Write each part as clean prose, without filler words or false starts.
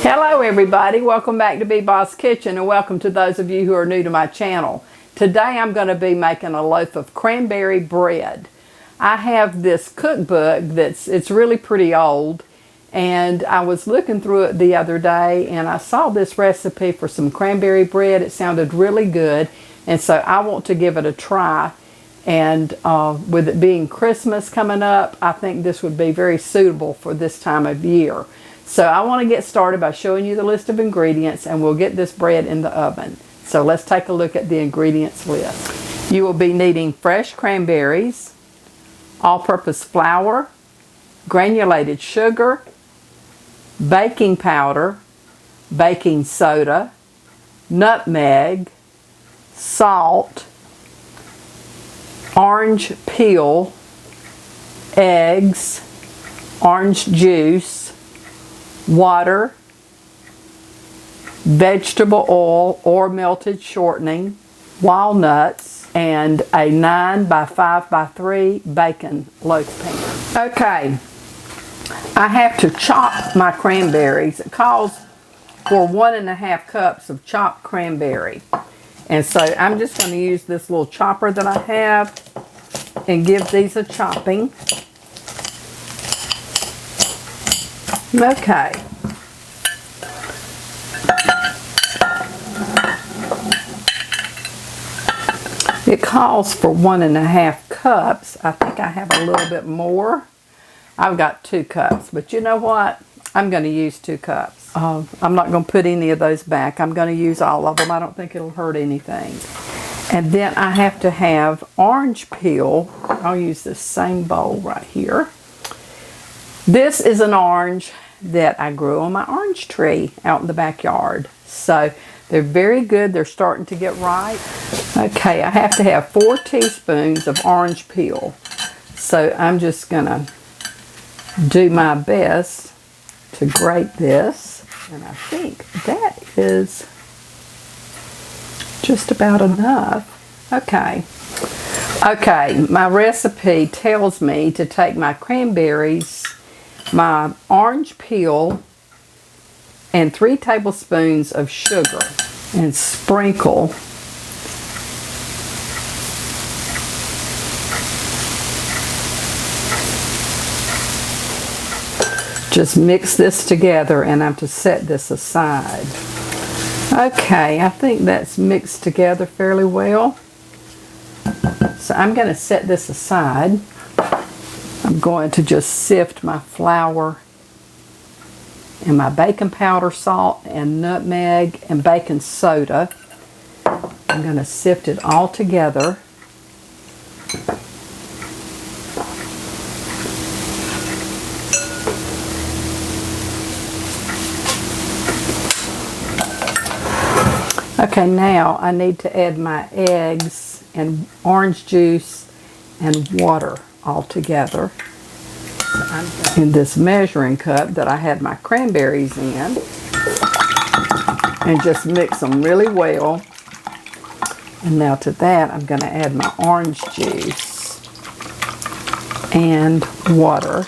Hello everybody, welcome back to Bee Boss Kitchen, and welcome to those of you who are new to my channel. Today I'm going to be making a loaf of cranberry bread. I have this cookbook it's really pretty old, and I was looking through it the other day and I saw this recipe for some cranberry bread. It sounded really good, and so I want to give it a try. And with it being Christmas coming up, I think this would be very suitable for this time of year. So I want to get started by showing you the list of ingredients, and we'll get this bread in the oven. So let's take a look at the ingredients list. You will be needing fresh cranberries, all-purpose flour, granulated sugar, baking powder, baking soda, nutmeg, salt, orange peel, eggs, orange juice, water, vegetable oil or melted shortening, walnuts, and a 9 by 5 by 3 bacon loaf pan. Okay, I have to chop my cranberries. It calls for 1.5 cups of chopped cranberry. And so I'm just going to use this little chopper that I have and give these a chopping. Okay. It calls for 1.5 cups. I think I have a little bit more. I've got 2 cups, but you know what? I'm going to use 2 cups. I'm not going to put any of those back. I'm going to use all of them. I don't think it'll hurt anything. And then I have to have orange peel. I'll use this same bowl right here. This is an orange that I grew on my orange tree out in the backyard. So they're very good. They're starting to get ripe. Okay, I have to have 4 teaspoons of orange peel. So I'm just going to do my best to grate this. And I think that is just about enough. Okay. Okay, my recipe tells me to take my cranberries, my orange peel, and 3 tablespoons of sugar, and sprinkle just mix this together, and I'm to set this aside. Okay, I think that's mixed together fairly well. So I'm going to set this aside. I'm going to just sift my flour and my baking powder, salt, and nutmeg, and baking soda. I'm going to sift it all together. Okay, now I need to add my eggs and orange juice and water all together in this measuring cup that I had my cranberries in, and just mix them really well. And now to that I'm going to add my orange juice and water.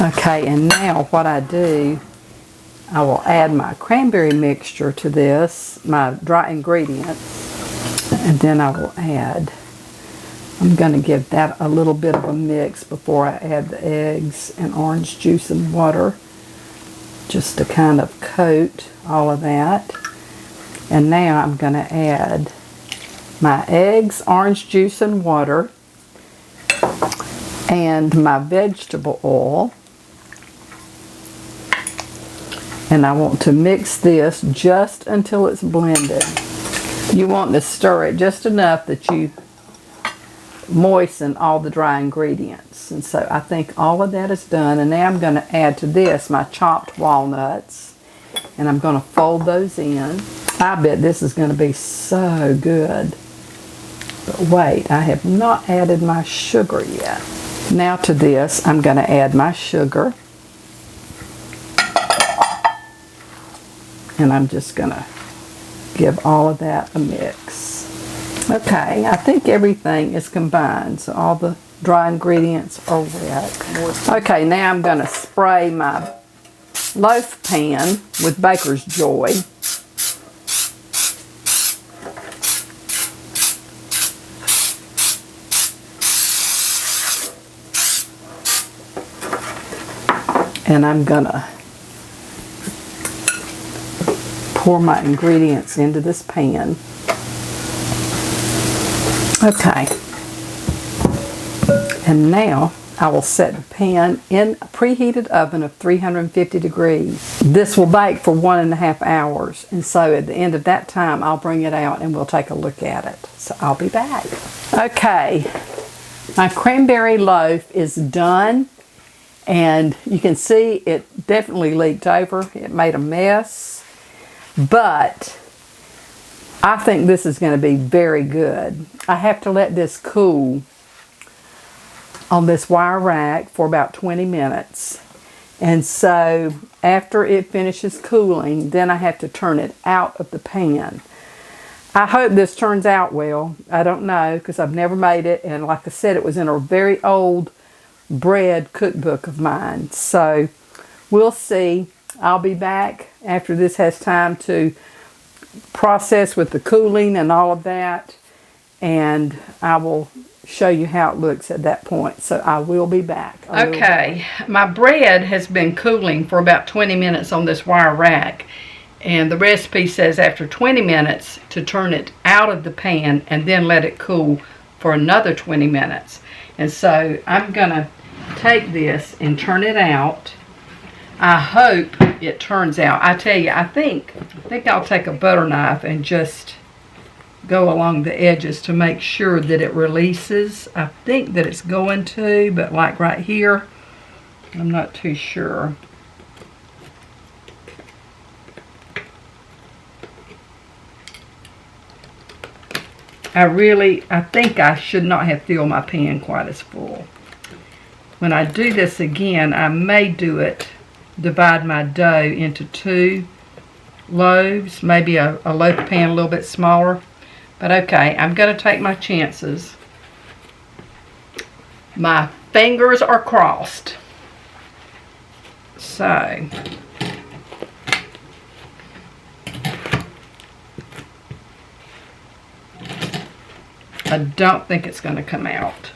Okay, and now what I do, I will add my cranberry mixture to this, my dry ingredients, and then I will add, I'm going to give that a little bit of a mix before I add the eggs and orange juice and water, just to kind of coat all of that. And now I'm going to add my eggs, orange juice and water, and my vegetable oil. And I want to mix this just until it's blended. You want to stir it just enough that you moisten all the dry ingredients. And so I think all of that is done. And now I'm going to add to this my chopped walnuts. And I'm going to fold those in. I bet this is going to be so good. But wait, I have not added my sugar yet. Now to this, I'm going to add my sugar. And I'm just going to give all of that a mix. Okay, I think everything is combined, so all the dry ingredients are wet. Okay, now I'm going to spray my loaf pan with baker's joy. And I'm gonna pour my ingredients into this pan. Okay. And now I will set the pan in a preheated oven of 350 degrees. This will bake for 1.5 hours. And so at the end of that time, I'll bring it out and we'll take a look at it. So I'll be back. Okay, my cranberry loaf is done. And you can see it definitely leaked over. It made a mess. But I think this is going to be very good. I have to let this cool on this wire rack for about 20 minutes. And so after it finishes cooling, then I have to turn it out of the pan. I hope this turns out well. I don't know because I've never made it. And like I said, it was in a very old bread cookbook of mine. So we'll see. I'll be back after this has time to process with the cooling and all of that, and I will show you how it looks at that point. So I will be back. Okay, my bread has been cooling for about 20 minutes on this wire rack, and the recipe says after 20 minutes to turn it out of the pan and then let it cool for another 20 minutes. And so I'm gonna take this and turn it out. I hope it turns out. I tell you, I think I'll take a butter knife and just go along the edges to make sure that it releases. I think that it's going to, but like right here, I'm not too sure. I think I should not have filled my pan quite as full. When I do this again, I may divide my dough into 2 loaves, maybe a loaf pan a little bit smaller. But okay, I'm going to take my chances. My fingers are crossed. So, I don't think it's going to come out.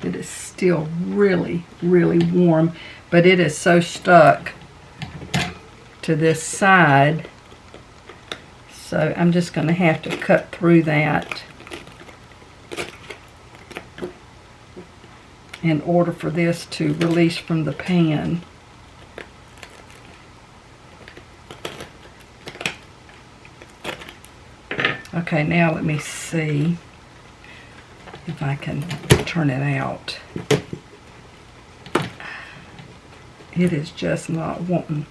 It is still really, really warm, but it is so stuck to this side. So I'm just going to have to cut through that in order for this to release from the pan. Okay, now let me see if I can turn it out. It is just not wanting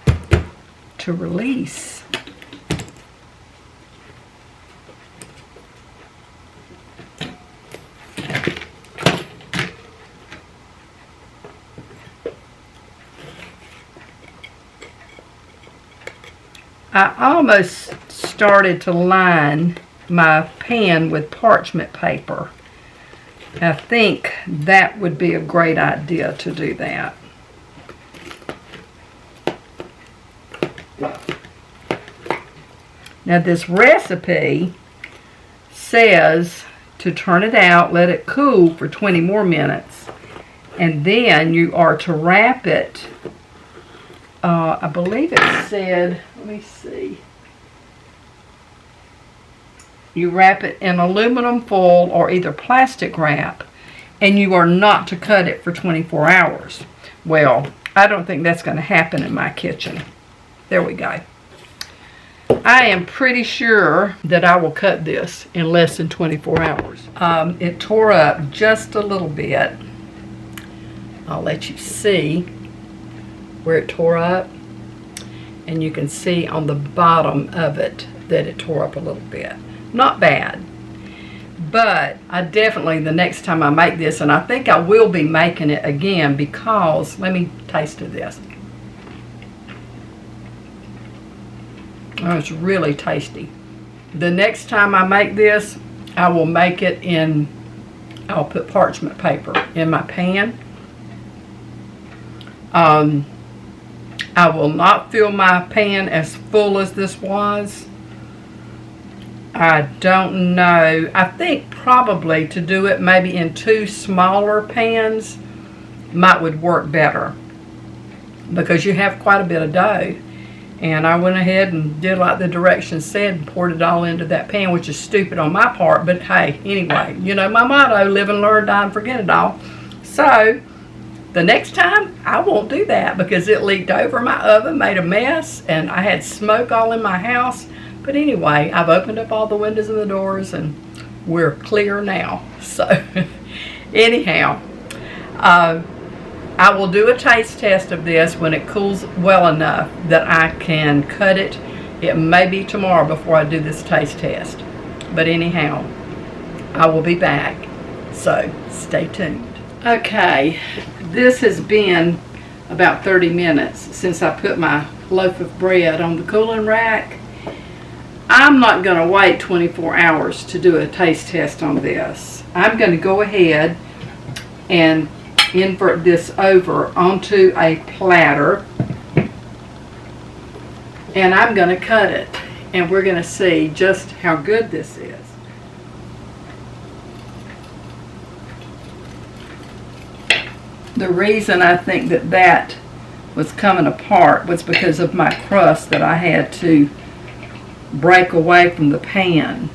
to release. I almost started to line my pan with parchment paper. I think that would be a great idea to do that. Now this recipe says to turn it out, let it cool for 20 more minutes, and then you are to wrap it. I believe it said, let me see. You wrap it in aluminum foil or either plastic wrap, and you are not to cut it for 24 hours. Well, I don't think that's going to happen in my kitchen. There we go. I am pretty sure that I will cut this in less than 24 hours. It tore up just a little bit. I'll let you see where it tore up, and you can see on the bottom of it that it tore up a little bit. Not bad, but I definitely, the next time I make this, and I think I will be making it again, because let me taste of this. Oh, it's really tasty. The next time I make this, I will make it in, I'll put parchment paper in my pan, I will not fill my pan as full as this was. I don't know. I think probably to do it maybe in 2 smaller pans would work better, because you have quite a bit of dough. And I went ahead and did like the directions said and poured it all into that pan, which is stupid on my part, but hey, anyway, you know my motto, live and learn, die and forget it all. So the next time I won't do that, because it leaked over my oven, made a mess, and I had smoke all in my house. But anyway, I've opened up all the windows and the doors, and we're clear now. So anyhow, I will do a taste test of this when it cools well enough that I can cut it. It may be tomorrow before I do this taste test. But anyhow, I will be back. So stay tuned. Okay, this has been about 30 minutes since I put my loaf of bread on the cooling rack. I'm not going to wait 24 hours to do a taste test on this. I'm going to go ahead and invert this over onto a platter, and I'm going to cut it, and we're going to see just how good this is. The reason I think that was coming apart was because of my crust that I had to break away from the pan.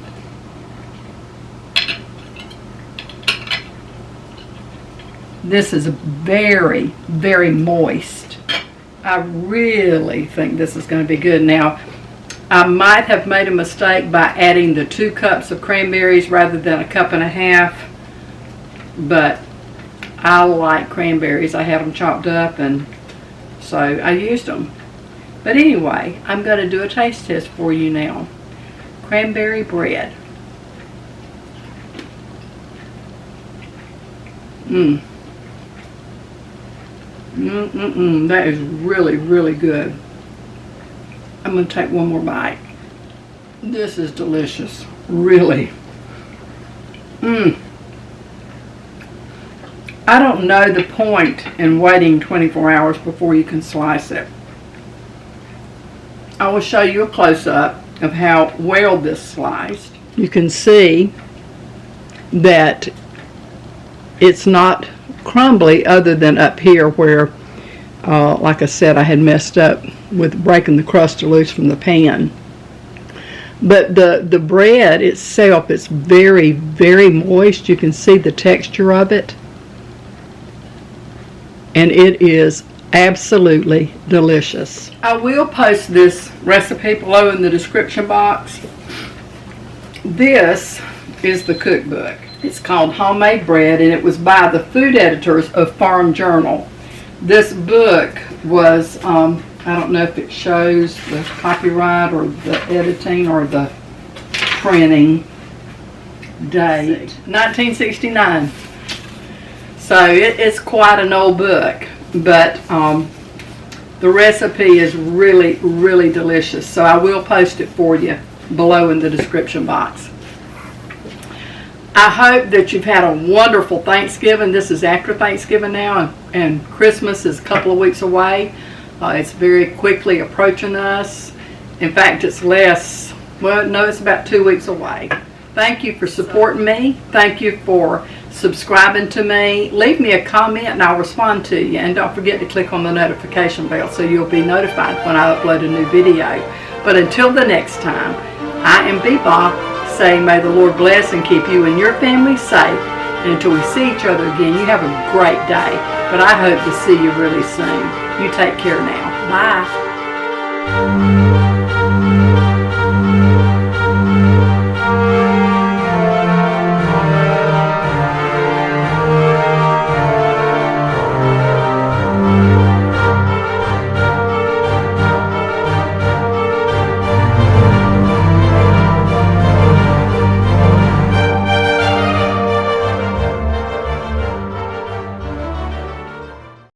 This is very, very moist. I really think this is going to be good. Now, I might have made a mistake by adding the 2 cups of cranberries rather than a cup and a half, but I like cranberries. I had them chopped up, and so I used them. But anyway, I'm going to do a taste test for you now. Cranberry bread. That is really, really good. I'm going to take one more bite. This is delicious, really. I don't know the point in waiting 24 hours before you can slice it. I will show you a close-up of how well this sliced. You can see that it's not crumbly other than up here where, like I said, I had messed up with breaking the crust loose from the pan. But the bread itself is very, very moist. You can see the texture of it. And it is absolutely delicious. I will post this recipe below in the description box. This is the cookbook. It's called Homemade Bread, and it was by the food editors of Farm Journal. This book was, I don't know if it shows the copyright or the editing or the printing date, 1969. So it's quite an old book, but the recipe is really, really delicious. So I will post it for you below in the description box. I hope that you've had a wonderful Thanksgiving. This is after Thanksgiving now, and Christmas is a couple of weeks away. It's very quickly approaching us. In fact, it's less, well, no, it's about 2 weeks away. Thank you for supporting me. Thank you for subscribing to me. Leave me a comment and I'll respond to you. And don't forget to click on the notification bell so you'll be notified when I upload a new video. But until the next time, I am Bebop, saying may the Lord bless and keep you and your family safe. And until we see each other again, you have a great day. But I hope to see you really soon. You take care now. Bye.